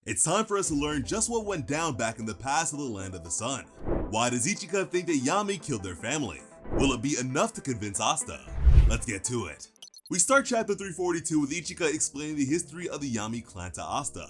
It's time for us to learn just what went down back in the past of the Land of the Sun. Why does Ichika think that Yami killed their family? Will it be enough to convince Asta? Let's get to it. We start chapter 342 with Ichika explaining the history of the Yami clan to Asta.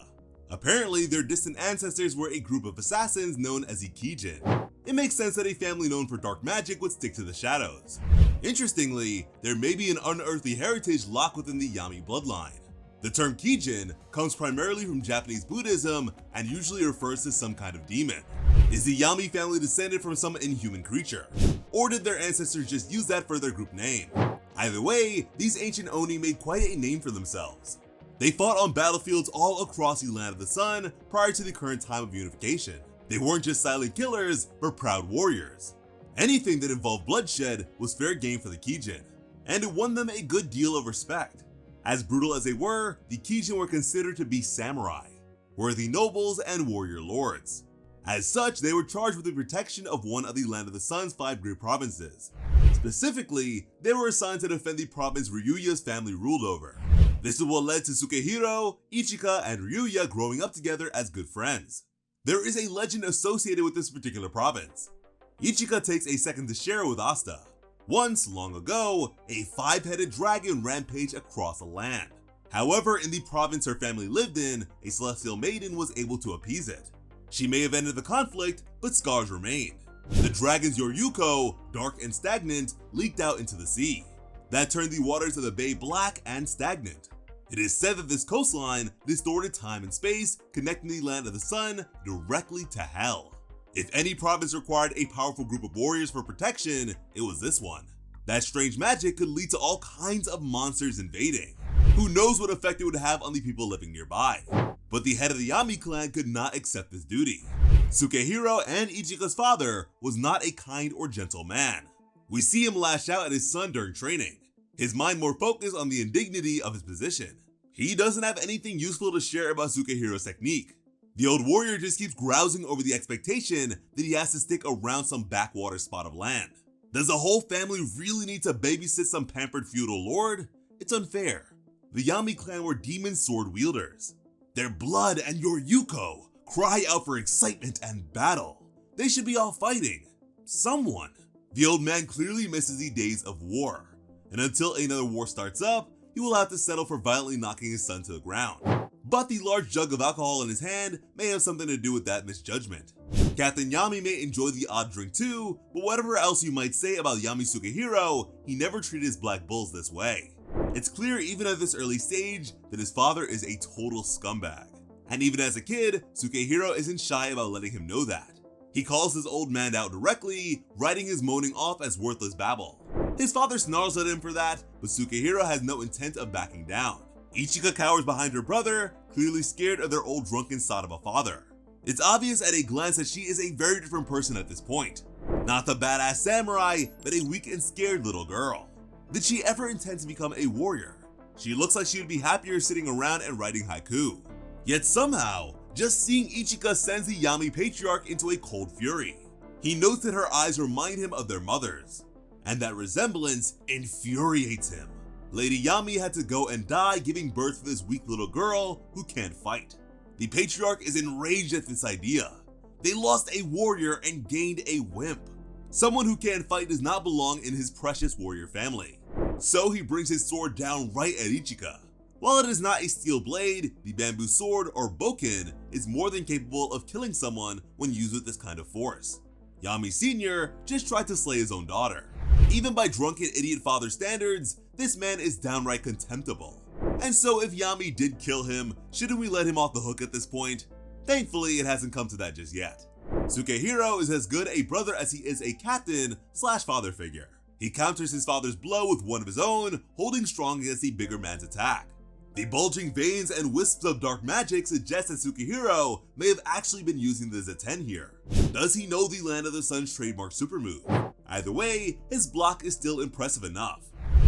Apparently, their distant ancestors were a group of assassins known as Ikijin. It makes sense that a family known for dark magic would stick to the shadows. Interestingly, there may be an unearthly heritage locked within the Yami bloodline. The term Kijin comes primarily from Japanese Buddhism and usually refers to some kind of demon. Is the Yami family descended from some inhuman creature? Or did their ancestors just use that for their group name? Either way, these ancient Oni made quite a name for themselves. They fought on battlefields all across the Land of the Sun prior to the current time of unification. They weren't just silent killers, but proud warriors. Anything that involved bloodshed was fair game for the Kijin, and it won them a good deal of respect. As brutal as they were, the Kijin were considered to be samurai, worthy nobles and warrior lords. As such, they were charged with the protection of one of the Land of the Sun's 5 great provinces. Specifically, they were assigned to defend the province Ryuya's family ruled over. This is what led to Sukehiro, Ichika, and Ryuya growing up together as good friends. There is a legend associated with this particular province. Ichika takes a second to share it with Asta. Once, long ago, a 5-headed dragon rampaged across the land. However, in the province her family lived in, a celestial maiden was able to appease it. She may have ended the conflict, but scars remained. The dragon's Yoryuko, dark and stagnant, leaked out into the sea. That turned the waters of the bay black and stagnant. It is said that this coastline distorted time and space, connecting the Land of the Sun directly to hell. If any province required a powerful group of warriors for protection, it was this one. That strange magic could lead to all kinds of monsters invading. Who knows what effect it would have on the people living nearby? But the head of the Yami clan could not accept this duty. Sukehiro and Ichika's father was not a kind or gentle man. We see him lash out at his son during training, his mind more focused on the indignity of his position. He doesn't have anything useful to share about Sukehiro's technique. The old warrior just keeps grousing over the expectation that he has to stick around some backwater spot of land. Does the whole family really need to babysit some pampered feudal lord? It's unfair. The Yami clan were demon sword wielders. Their blood and Yoryuko cry out for excitement and battle. They should be all fighting. Someone. The old man clearly misses the days of war, and until another war starts up, he will have to settle for violently knocking his son to the ground. But the large jug of alcohol in his hand may have something to do with that misjudgment. Captain Yami may enjoy the odd drink too, but whatever else you might say about Yami Sukehiro, he never treated his black bulls this way. It's clear even at this early stage that his father is a total scumbag. And even as a kid, Sukehiro isn't shy about letting him know that. He calls his old man out directly, writing his moaning off as worthless babble. His father snarls at him for that, but Sukehiro has no intent of backing down. Ichika cowers behind her brother, clearly scared of their old drunken sod of a father. It's obvious at a glance that she is a very different person at this point. Not the badass samurai, but a weak and scared little girl. Did she ever intend to become a warrior? She looks like she would be happier sitting around and writing haiku. Yet somehow, just seeing Ichika sends the Yami patriarch into a cold fury. He notes that her eyes remind him of their mothers, and that resemblance infuriates him. Lady Yami had to go and die giving birth to this weak little girl who can't fight. The patriarch is enraged at this idea. They lost a warrior and gained a wimp. Someone who can't fight does not belong in his precious warrior family. So he brings his sword down right at Ichika. While it is not a steel blade, the bamboo sword or bokken is more than capable of killing someone when used with this kind of force. Yami Sr. just tried to slay his own daughter. Even by drunken idiot father standards, this man is downright contemptible. And so if Yami did kill him, shouldn't we let him off the hook at this point? Thankfully, it hasn't come to that just yet. Sukehiro is as good a brother as he is a captain/father figure. He counters his father's blow with one of his own, holding strong against the bigger man's attack. The bulging veins and wisps of dark magic suggest that Sukehiro may have actually been using the Zaten here. Does he know the Land of the Sun's trademark super move? Either way, his block is still impressive enough.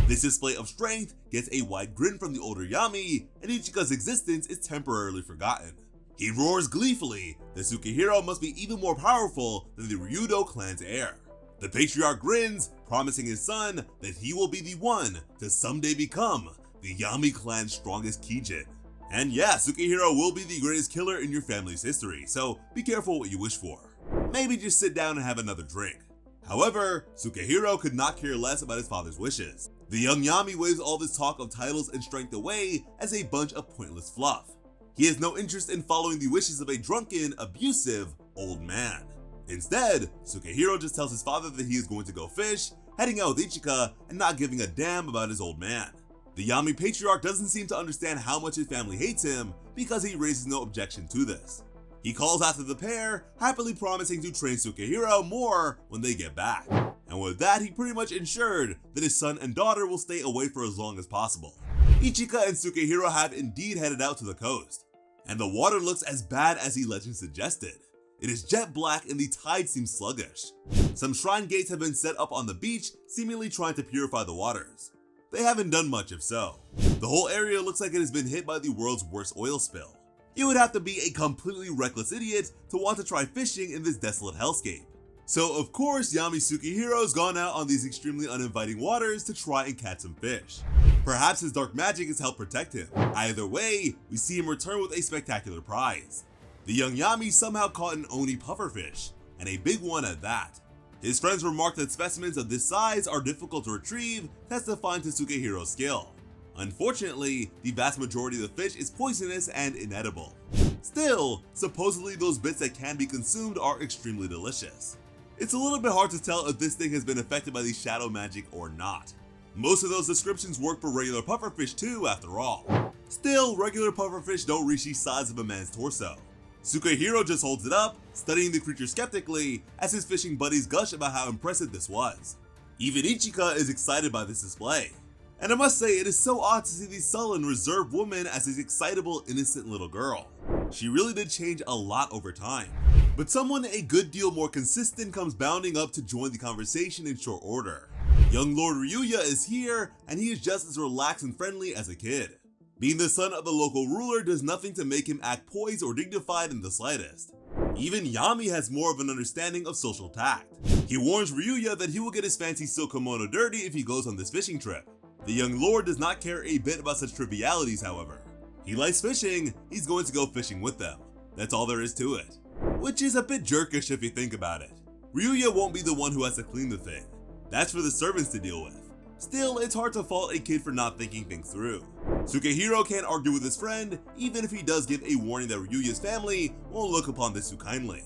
This display of strength gets a wide grin from the older Yami, and Ichika's existence is temporarily forgotten. He roars gleefully that Sukehiro must be even more powerful than the Ryudo clan's heir. The patriarch grins, promising his son that he will be the one to someday become the Yami clan's strongest Kijin. And yeah, Sukehiro will be the greatest killer in your family's history, so be careful what you wish for. Maybe just sit down and have another drink. However, Sukehiro could not care less about his father's wishes. The young Yami waves all this talk of titles and strength away as a bunch of pointless fluff. He has no interest in following the wishes of a drunken, abusive, old man. Instead, Sukehiro just tells his father that he is going to go fish, heading out with Ichika, and not giving a damn about his old man. The Yami patriarch doesn't seem to understand how much his family hates him because he raises no objection to this. He calls after the pair, happily promising to train Sukehiro more when they get back. And with that, he pretty much ensured that his son and daughter will stay away for as long as possible. Ichika and Sukehiro have indeed headed out to the coast, and the water looks as bad as the legend suggested. It is jet black and the tide seems sluggish. Some shrine gates have been set up on the beach, seemingly trying to purify the waters. They haven't done much if so. The whole area looks like it has been hit by the world's worst oil spill. You would have to be a completely reckless idiot to want to try fishing in this desolate hellscape. So of course, Yami Sukehiro's gone out on these extremely uninviting waters to try and catch some fish. Perhaps his dark magic has helped protect him. Either way, we see him return with a spectacular prize. The young Yami somehow caught an Oni pufferfish, and a big one at that. His friends remark that specimens of this size are difficult to retrieve, testifying to Sukehiro's skill. Unfortunately, the vast majority of the fish is poisonous and inedible. Still, supposedly those bits that can be consumed are extremely delicious. It's a little bit hard to tell if this thing has been affected by the shadow magic or not. Most of those descriptions work for regular pufferfish too, after all. Still, regular pufferfish don't reach the size of a man's torso. Sukehiro just holds it up, studying the creature skeptically as his fishing buddies gush about how impressive this was. Even Ichika is excited by this display. And I must say, it is so odd to see the sullen, reserved woman as his excitable, innocent little girl. She really did change a lot over time. But someone a good deal more consistent comes bounding up to join the conversation in short order. Young Lord Ryuya is here, and he is just as relaxed and friendly as a kid. Being the son of the local ruler does nothing to make him act poised or dignified in the slightest. Even Yami has more of an understanding of social tact. He warns Ryuya that he will get his fancy silk kimono dirty if he goes on this fishing trip. The young lord does not care a bit about such trivialities, however. He likes fishing, he's going to go fishing with them. That's all there is to it. Which is a bit jerkish if you think about it. Ryuya won't be the one who has to clean the thing. That's for the servants to deal with. Still, it's hard to fault a kid for not thinking things through. Sukehiro can't argue with his friend, even if he does give a warning that Ryuya's family won't look upon this too kindly.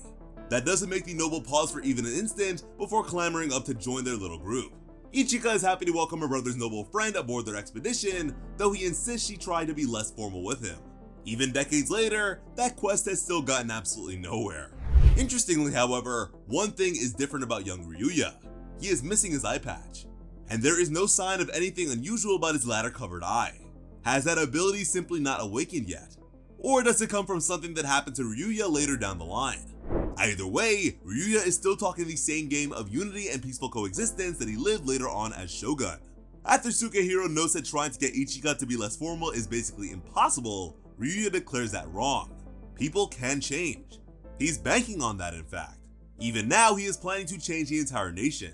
That doesn't make the noble pause for even an instant before clambering up to join their little group. Ichika is happy to welcome her brother's noble friend aboard their expedition, though he insists she try to be less formal with him. Even decades later, that quest has still gotten absolutely nowhere. Interestingly, however, one thing is different about young Ryuya. He is missing his eye patch, and there is no sign of anything unusual about his ladder-covered eye. Has that ability simply not awakened yet? Or does it come from something that happened to Ryuya later down the line? Either way, Ryuya is still talking the same game of unity and peaceful coexistence that he lived later on as Shogun. After Sukehiro notes that trying to get Ichika to be less formal is basically impossible, Ryuya declares that wrong. People can change. He's banking on that, in fact. Even now, he is planning to change the entire nation.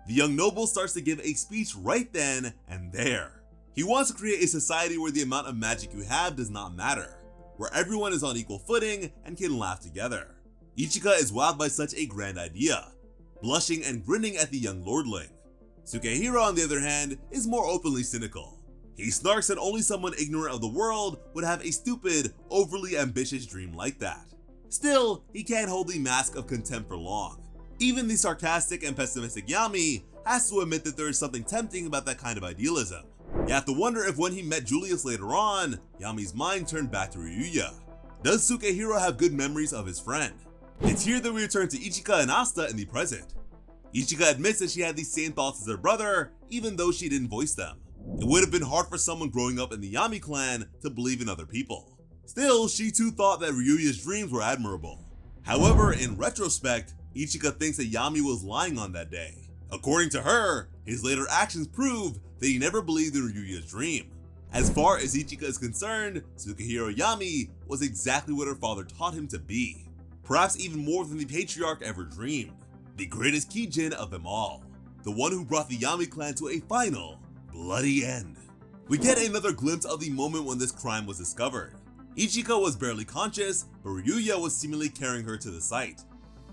The young noble starts to give a speech right then and there. He wants to create a society where the amount of magic you have does not matter, where everyone is on equal footing and can laugh together. Ichika is wowed by such a grand idea, blushing and grinning at the young lordling. Sukehiro, on the other hand, is more openly cynical. He snarks that only someone ignorant of the world would have a stupid, overly ambitious dream like that. Still, he can't hold the mask of contempt for long. Even the sarcastic and pessimistic Yami has to admit that there is something tempting about that kind of idealism. You have to wonder if when he met Julius later on, Yami's mind turned back to Ryuya. Does Sukehiro have good memories of his friend? It's here that we return to Ichika and Asta in the present. Ichika admits that she had the same thoughts as her brother, even though she didn't voice them. It would have been hard for someone growing up in the Yami clan to believe in other people. Still, she too thought that Ryuya's dreams were admirable. However, in retrospect, Ichika thinks that Yami was lying on that day. According to her, his later actions prove that he never believed in Ryuya's dream. As far as Ichika is concerned, Sukehiro Yami was exactly what her father taught him to be. Perhaps even more than the patriarch ever dreamed. The greatest Kijin of them all. The one who brought the Yami clan to a final, bloody end. We get another glimpse of the moment when this crime was discovered. Ichika was barely conscious, but Ryuya was seemingly carrying her to the site.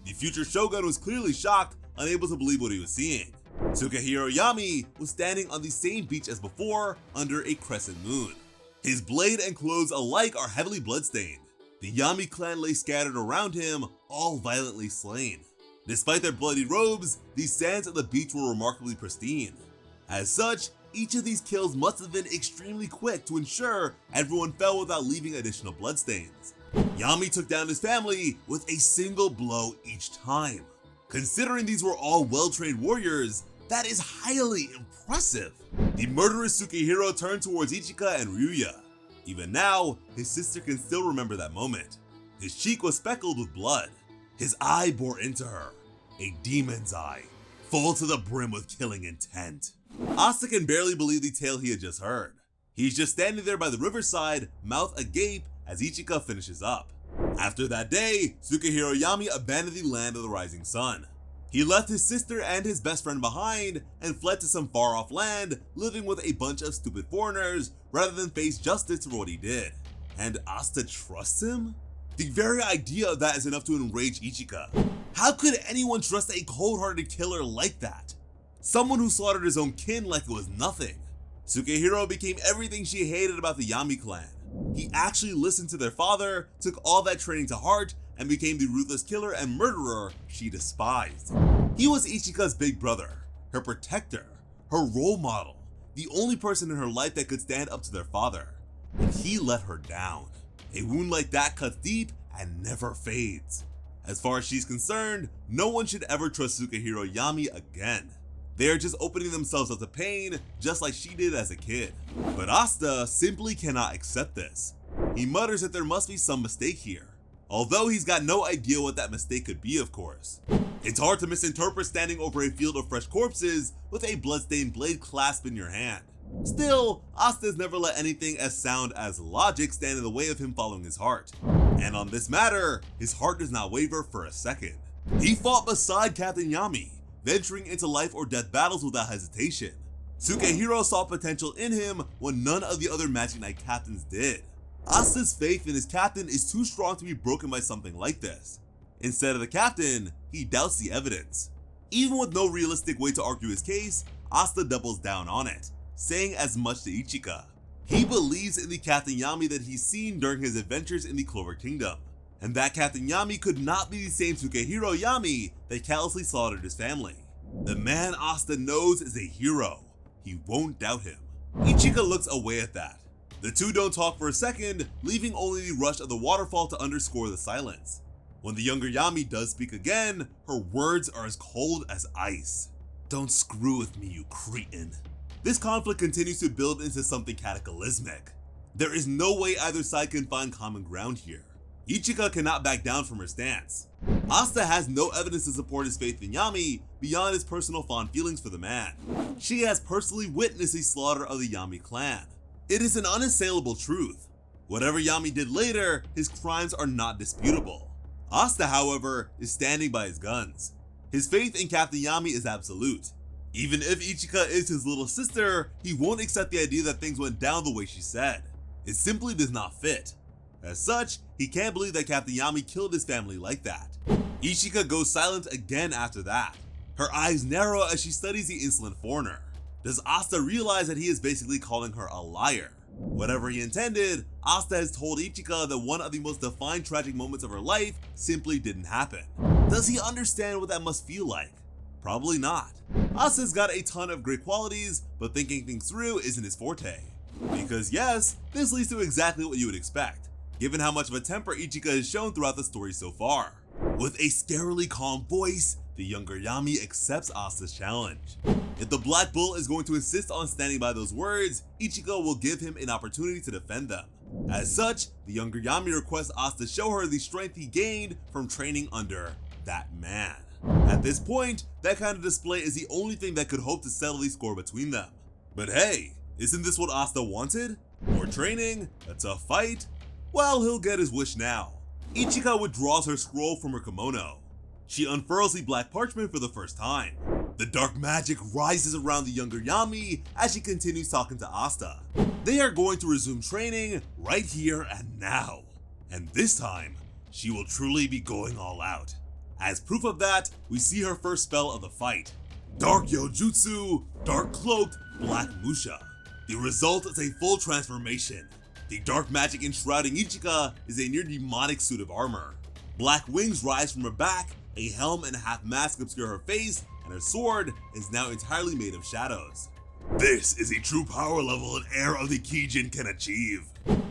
The future shogun was clearly shocked, unable to believe what he was seeing. Tsukahiro Yami was standing on the same beach as before, under a crescent moon. His blade and clothes alike are heavily bloodstained. The Yami clan lay scattered around him, all violently slain. Despite their bloody robes, the sands of the beach were remarkably pristine. As such, each of these kills must have been extremely quick to ensure everyone fell without leaving additional bloodstains. Yami took down his family with a single blow each time. Considering these were all well-trained warriors, that is highly impressive. The murderous Tsukahiro turned towards Ichika and Ryuya. Even now, his sister can still remember that moment. His cheek was speckled with blood. His eye bore into her, a demon's eye, full to the brim with killing intent. Asta can barely believe the tale he had just heard. He's just standing there by the riverside, mouth agape, as Ichika finishes up. After that day, Tsukahiro Yami abandoned the land of the rising sun. He left his sister and his best friend behind and fled to some far-off land, living with a bunch of stupid foreigners rather than face justice for what he did. And Asta trusts him? The very idea of that is enough to enrage Ichika. How could anyone trust a cold-hearted killer like that? Someone who slaughtered his own kin like it was nothing. Tsukahiro became everything she hated about the Yami clan. He actually listened to their father, took all that training to heart, and became the ruthless killer and murderer she despised. He was Ichika's big brother, her protector, her role model, the only person in her life that could stand up to their father. And he let her down. A wound like that cuts deep and never fades. As far as she's concerned, no one should ever trust Tsukahiro Yami again. They are just opening themselves up to pain, just like she did as a kid. But Asta simply cannot accept this. He mutters that there must be some mistake here, although he's got no idea what that mistake could be, of course. It's hard to misinterpret standing over a field of fresh corpses with a bloodstained blade clasped in your hand. Still, Asta has never let anything as sound as logic stand in the way of him following his heart. And on this matter, his heart does not waver for a second. He fought beside Captain Yami, venturing into life or death battles without hesitation. Tsukahiro saw potential in him when none of the other Magic Knight captains did. Asta's faith in his captain is too strong to be broken by something like this. Instead of the captain, he doubts the evidence. Even with no realistic way to argue his case, Asta doubles down on it, saying as much to Ichika. He believes in the Captain Yami that he's seen during his adventures in the Clover Kingdom, and that Captain Yami could not be the same Tsukahiro Yami that callously slaughtered his family. The man Asta knows is a hero. He won't doubt him. Ichika looks away at that. The two don't talk for a second, leaving only the rush of the waterfall to underscore the silence. When the younger Yami does speak again, her words are as cold as ice. "Don't screw with me, you cretin." This conflict continues to build into something cataclysmic. There is no way either side can find common ground here. Ichika cannot back down from her stance. Asta has no evidence to support his faith in Yami beyond his personal fond feelings for the man. She has personally witnessed the slaughter of the Yami clan. It is an unassailable truth. Whatever Yami did later, his crimes are not disputable. Asta, however, is standing by his guns. His faith in Captain Yami is absolute. Even if Ichika is his little sister, he won't accept the idea that things went down the way she said. It simply does not fit. As such, he can't believe that Captain Yami killed his family like that. Ichika goes silent again after that. Her eyes narrow as she studies the insolent foreigner. Does Asta realize that he is basically calling her a liar? Whatever he intended, Asta has told Ichika that one of the most defined tragic moments of her life simply didn't happen. Does he understand what that must feel like? Probably not. Asta's got a ton of great qualities, but thinking things through isn't his forte. Because yes, this leads to exactly what you would expect, given how much of a temper Ichika has shown throughout the story so far. With a scarily calm voice, the younger Yami accepts Asta's challenge. If the Black Bull is going to insist on standing by those words, Ichika will give him an opportunity to defend them. As such, the younger Yami requests Asta show her the strength he gained from training under that man. At this point, that kind of display is the only thing that could hope to settle the score between them. But hey, isn't this what Asta wanted? More training? A tough fight? Well, he'll get his wish now. Ichika withdraws her scroll from her kimono. She unfurls the black parchment for the first time. The dark magic rises around the younger Yami as she continues talking to Asta. They are going to resume training right here and now. And this time, she will truly be going all out. As proof of that, we see her first spell of the fight. Dark Yojutsu, Dark Cloaked, Black Musha. The result is a full transformation. The dark magic enshrouding Ichika is a near demonic suit of armor. Black wings rise from her back, a helm and a half mask obscure her face, and her sword is now entirely made of shadows. This is a true power level an heir of the Kijin can achieve.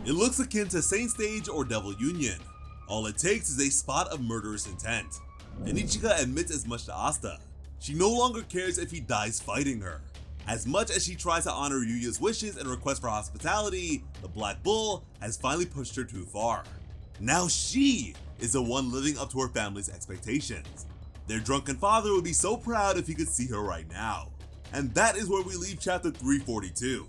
It looks akin to Saint Stage or Devil Union. All it takes is a spot of murderous intent. And Ichika admits as much to Asta. She no longer cares if he dies fighting her. As much as she tries to honor Ryuya's wishes and request for hospitality, the Black Bull has finally pushed her too far. Now she is the one living up to her family's expectations. Their drunken father would be so proud if he could see her right now. And that is where we leave chapter 342.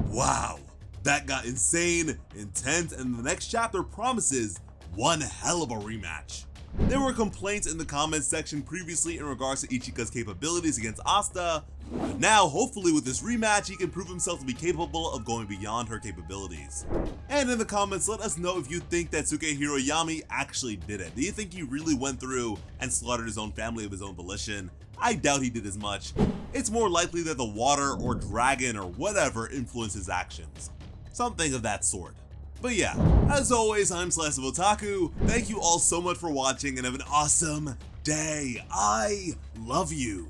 Wow, that got insane, intense, and the next chapter promises one hell of a rematch. There were complaints in the comments section previously in regards to Ichika's capabilities against Asta, but now hopefully with this rematch he can prove himself to be capable of going beyond her capabilities. And in the comments let us know if you think that Sukehiro Yami actually did it. Do you think he really went through and slaughtered his own family of his own volition? I doubt he did as much. It's more likely that the water or dragon or whatever influenced his actions. Something of that sort. But yeah, as always, I'm Slice of Otaku. Thank you all so much for watching and have an awesome day. I love you.